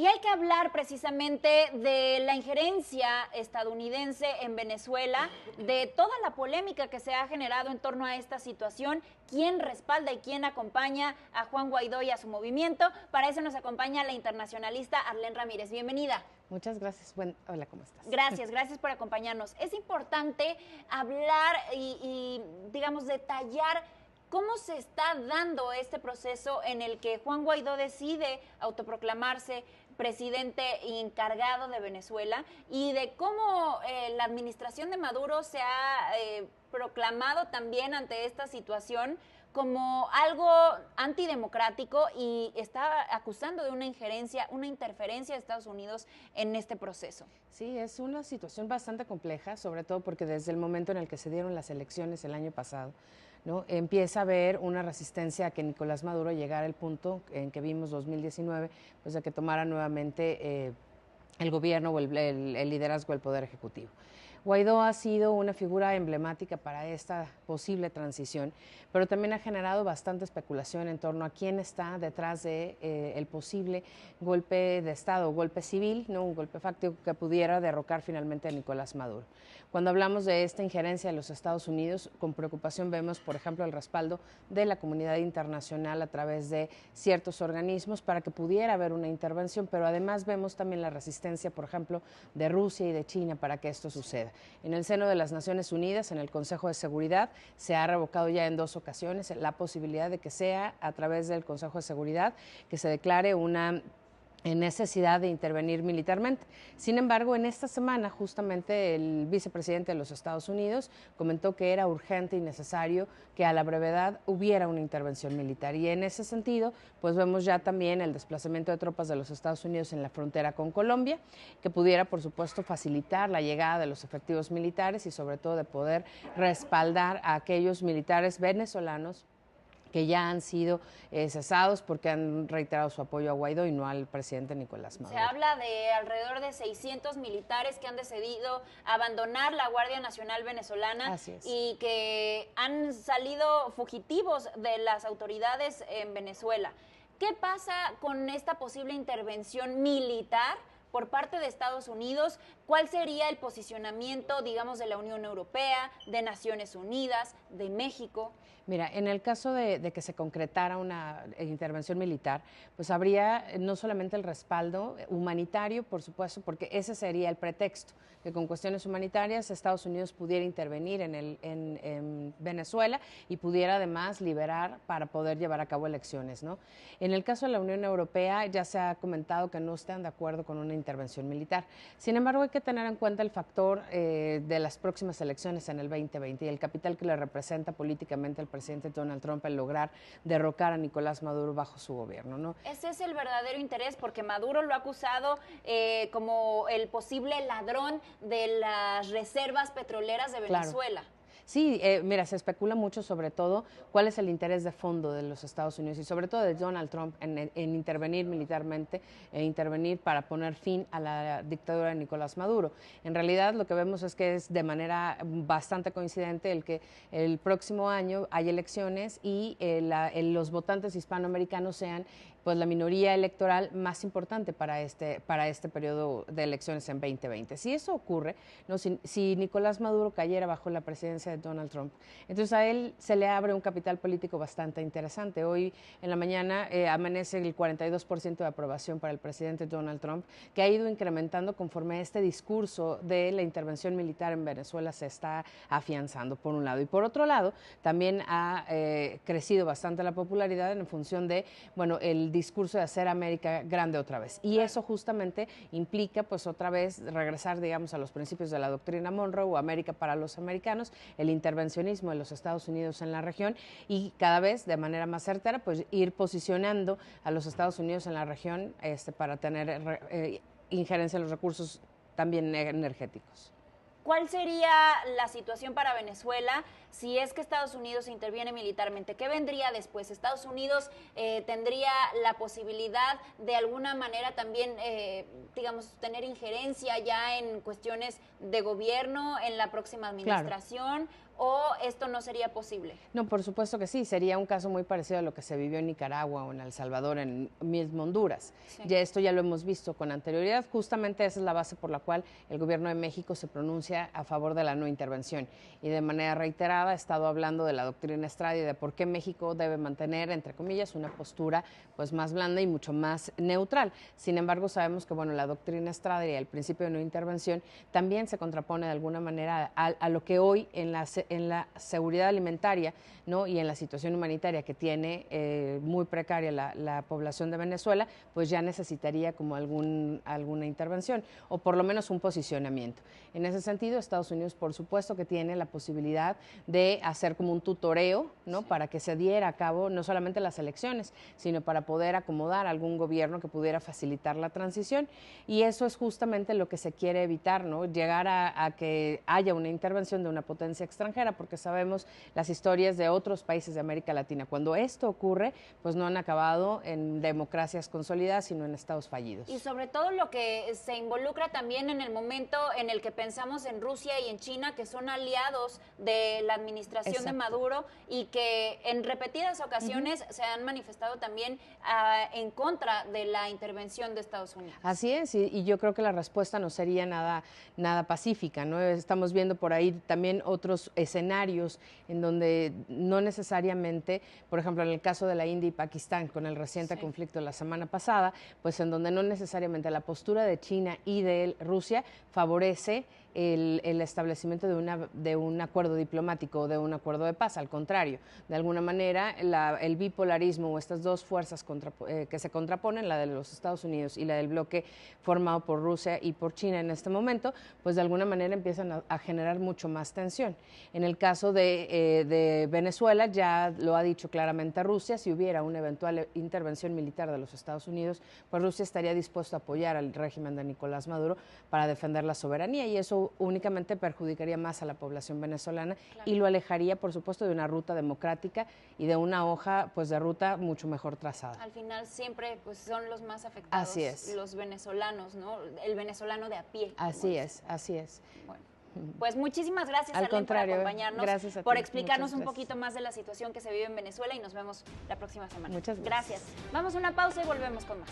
Y hay que hablar precisamente de la injerencia estadounidense en Venezuela, de toda la polémica que se ha generado en torno a esta situación, quién respalda y quién acompaña a Juan Guaidó y a su movimiento. Para eso nos acompaña la internacionalista Arlene Ramírez. Bienvenida. Muchas gracias. Hola, ¿cómo estás? Gracias por acompañarnos. Es importante hablar y digamos, detallar ¿cómo se está dando este proceso en el que Juan Guaidó decide autoproclamarse presidente encargado de Venezuela y de cómo la administración de Maduro se ha proclamado también ante esta situación como algo antidemocrático y está acusando de una injerencia, una interferencia de Estados Unidos en este proceso? Sí, es una situación bastante compleja, sobre todo porque desde el momento en el que se dieron las elecciones el año pasado, ¿no? Empieza a haber una resistencia a que Nicolás Maduro llegara al punto en que vimos 2019, pues de que tomara nuevamente el gobierno o el liderazgo del Poder Ejecutivo. Guaidó ha sido una figura emblemática para esta posible transición, pero también ha generado bastante especulación en torno a quién está detrás de el posible golpe de Estado, golpe civil, ¿no? Un golpe fáctico que pudiera derrocar finalmente a Nicolás Maduro. Cuando hablamos de esta injerencia de los Estados Unidos, con preocupación vemos, por ejemplo, el respaldo de la comunidad internacional a través de ciertos organismos para que pudiera haber una intervención, pero además vemos también la resistencia, por ejemplo, de Rusia y de China para que esto suceda. En el seno de las Naciones Unidas, en el Consejo de Seguridad, se ha revocado ya en 2 ocasiones la posibilidad de que sea a través del Consejo de Seguridad que se declare una necesidad de intervenir militarmente. Sin embargo, en esta semana justamente el vicepresidente de los Estados Unidos comentó que era urgente y necesario que a la brevedad hubiera una intervención militar y en ese sentido pues vemos ya también el desplazamiento de tropas de los Estados Unidos en la frontera con Colombia, que pudiera por supuesto facilitar la llegada de los efectivos militares y sobre todo de poder respaldar a aquellos militares venezolanos que ya han sido cesados porque han reiterado su apoyo a Guaidó y no al presidente Nicolás Maduro. Se habla de alrededor de 600 militares que han decidido abandonar la Guardia Nacional venezolana y que han salido fugitivos de las autoridades en Venezuela. ¿Qué pasa con esta posible intervención militar por parte de Estados Unidos? ¿Cuál sería el posicionamiento, digamos, de la Unión Europea, de Naciones Unidas, de México? Mira, en el caso de que se concretara una intervención militar, pues habría no solamente el respaldo humanitario, por supuesto, porque ese sería el pretexto, que con cuestiones humanitarias Estados Unidos pudiera intervenir en Venezuela y pudiera además liberar para poder llevar a cabo elecciones, ¿no? En el caso de la Unión Europea ya se ha comentado que no están de acuerdo con una intervención militar. Sin embargo, hay que tener en cuenta el factor de las próximas elecciones en el 2020 y el capital que le representa políticamente al presidente Donald Trump el lograr derrocar a Nicolás Maduro bajo su gobierno, ¿no? Ese es el verdadero interés, porque Maduro lo ha acusado como el posible ladrón de las reservas petroleras de Venezuela. Claro. Sí, mira, se especula mucho sobre todo cuál es el interés de fondo de los Estados Unidos y sobre todo de Donald Trump en intervenir militarmente e intervenir para poner fin a la dictadura de Nicolás Maduro. En realidad lo que vemos es que es de manera bastante coincidente el que el próximo año hay elecciones y los votantes hispanoamericanos sean pues la minoría electoral más importante para este periodo de elecciones en 2020. Si eso ocurre, ¿no? Si Nicolás Maduro cayera bajo la presidencia de Donald Trump, entonces a él se le abre un capital político bastante interesante. Hoy en la mañana amanece el 42% de aprobación para el presidente Donald Trump, que ha ido incrementando conforme este discurso de la intervención militar en Venezuela se está afianzando, por un lado. Y por otro lado, también ha crecido bastante la popularidad en función de, bueno, el discurso de hacer América grande otra vez. Y eso justamente implica, pues, otra vez regresar, digamos, a los principios de la doctrina Monroe o América para los americanos, el intervencionismo de los Estados Unidos en la región y cada vez de manera más certera, pues, ir posicionando a los Estados Unidos en la región para tener injerencia en los recursos también energéticos. ¿Cuál sería la situación para Venezuela si es que Estados Unidos interviene militarmente? ¿Qué vendría después? ¿Estados Unidos tendría la posibilidad de alguna manera también, digamos, tener injerencia ya en cuestiones de gobierno en la próxima administración? Claro. o esto no sería posible? No, por supuesto que sí, sería un caso muy parecido a lo que se vivió en Nicaragua o en El Salvador, en mismo Honduras. Sí. Ya esto ya lo hemos visto con anterioridad, justamente esa es la base por la cual el gobierno de México se pronuncia a favor de la no intervención y de manera reiterada ha estado hablando de la doctrina Estrada y de por qué México debe mantener, entre comillas, una postura pues más blanda y mucho más neutral. Sin embargo, sabemos que bueno, la doctrina Estrada y el principio de no intervención también se contrapone de alguna manera a lo que hoy en la seguridad alimentaria, ¿no? Y en la situación humanitaria que tiene muy precaria la población de Venezuela, pues ya necesitaría como alguna intervención o por lo menos un posicionamiento. En ese sentido, Estados Unidos, por supuesto, que tiene la posibilidad de hacer como un tutoreo, ¿no? Sí. Para que se diera a cabo no solamente las elecciones, sino para poder acomodar algún gobierno que pudiera facilitar la transición. Y eso es justamente lo que se quiere evitar, ¿no? Llegar a que haya una intervención de una potencia extranjera, porque sabemos las historias de otros países de América Latina. Cuando esto ocurre, pues no han acabado en democracias consolidadas, sino en estados fallidos. Y sobre todo lo que se involucra también en el momento en el que pensamos en Rusia y en China, que son aliados de la administración Exacto. De Maduro y que en repetidas ocasiones se han manifestado también en contra de la intervención de Estados Unidos. Así es, y yo creo que la respuesta no sería nada pacífica, ¿no? Estamos viendo por ahí también otros escenarios en donde no necesariamente, por ejemplo, en el caso de la India y Pakistán, con el reciente sí. conflicto de la semana pasada, pues en donde no necesariamente la postura de China y de Rusia favorece el establecimiento de un acuerdo diplomático o de un acuerdo de paz. Al contrario, de alguna manera el bipolarismo o estas dos fuerzas que se contraponen, la de los Estados Unidos y la del bloque formado por Rusia y por China en este momento, pues de alguna manera empiezan a generar mucho más tensión. En el caso de Venezuela, ya lo ha dicho claramente Rusia, si hubiera una eventual intervención militar de los Estados Unidos, pues Rusia estaría dispuesto a apoyar al régimen de Nicolás Maduro para defender la soberanía, y eso únicamente perjudicaría más a la población venezolana claro. Y lo alejaría, por supuesto, de una ruta democrática y de una hoja pues de ruta mucho mejor trazada. Al final siempre pues son los más afectados. Así es. Los venezolanos, ¿no? El venezolano de a pie. Así es, así es. Bueno. Pues muchísimas gracias, Arlene, por acompañarnos, por explicarnos un poquito más de la situación que se vive en Venezuela, y nos vemos la próxima semana. Muchas gracias. Vamos a una pausa y volvemos con más.